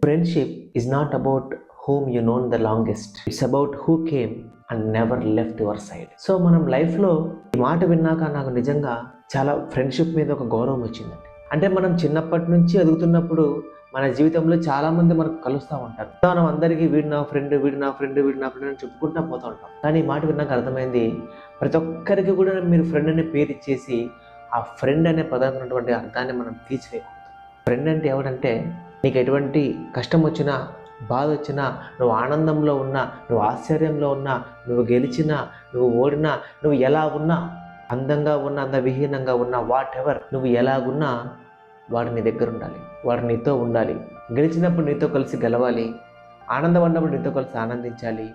Friendship is not about whom you known the longest. It's about who came and never left your side. So మనం లైఫ్లో ఈ మాట విన్నాక నాకు నిజంగా చాలా ఫ్రెండ్షిప్ మీద ఒక గౌరవం వచ్చిందండి. అంటే మనం చిన్నప్పటి నుంచి ఎదుగుతున్నప్పుడు మన జీవితంలో చాలా మంది మనకు కలుస్తూ ఉంటారు. మనం అందరికీ వీడు నా ఫ్రెండ్ వీడు నా ఫ్రెండ్ వీడు నా ఫ్రెండ్ అని చెప్పుకుంటూ పోతూ ఉంటాం. కానీ ఈ మాట విన్నాక అర్థమైంది, ప్రతి ఒక్కరికి కూడా మీరు ఫ్రెండ్ అనే పేరు ఇచ్చేసి ఆ ఫ్రెండ్ అనే పదానికి ఉన్నటువంటి అర్థాన్ని మనం తీసివేయకూడదు. ఫ్రెండ్ అంటే ఎవడంటే, నీకు ఎటువంటి కష్టం వచ్చినా బాధ వచ్చినా, నువ్వు ఆనందంలో ఉన్నా, నువ్వు ఆశ్చర్యంలో ఉన్నా, నువ్వు గెలిచినా, నువ్వు ఓడినా, నువ్వు ఎలా ఉన్నా, అందంగా ఉన్నా, అందవిహీనంగా ఉన్నా, వాట్ ఎవర్ నువ్వు ఎలాగున్నా వాడు నీ దగ్గర ఉండాలి, వాడు నీతో ఉండాలి. గెలిచినప్పుడు నీతో కలిసి గెలవాలి, ఆనందపడినప్పుడు నీతో కలిసి ఆనందించాలి,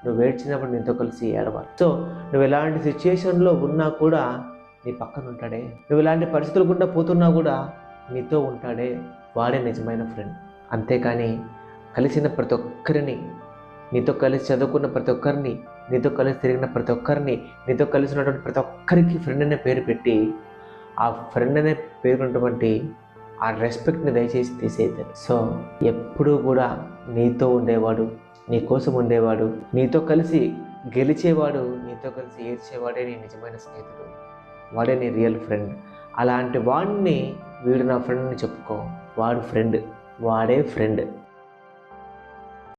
నువ్వు ఏడ్చినప్పుడు నీతో కలిసి ఏడవాలి. సో నువ్వు ఎలాంటి సిచ్యుయేషన్లో ఉన్నా కూడా నీ పక్కన ఉంటాడే, నువ్వు ఇలాంటి పరిస్థితులు గుండా పోతున్నా కూడా నీతో ఉంటాడే, వాడే నిజమైన ఫ్రెండ్. అంతేకాని కలిసిన ప్రతి ఒక్కరిని, నీతో కలిసి చదువుకున్న ప్రతి ఒక్కరిని, నీతో కలిసి తిరిగిన ప్రతి ఒక్కరిని, నీతో కలిసి ఉన్నటువంటి ప్రతి ఒక్కరికి ఫ్రెండ్ అనే పేరు పెట్టి ఆ ఫ్రెండ్ అనే పేరు ఉన్నటువంటి ఆ రెస్పెక్ట్ని దయచేసి తీసేద్దాం. సో ఎప్పుడూ కూడా నీతో ఉండేవాడు, నీ కోసం ఉండేవాడు, నీతో కలిసి గెలిచేవాడు, నీతో కలిసి ఏడ్చేవాడే నీ నిజమైన స్నేహితుడు, వాడే నీ రియల్ ఫ్రెండ్. అలాంటి వాడిని వీడు నా ఫ్రెండ్ అని చెప్పుకో, వాడు ఫ్రెండ్, వాడే ఫ్రెండ్.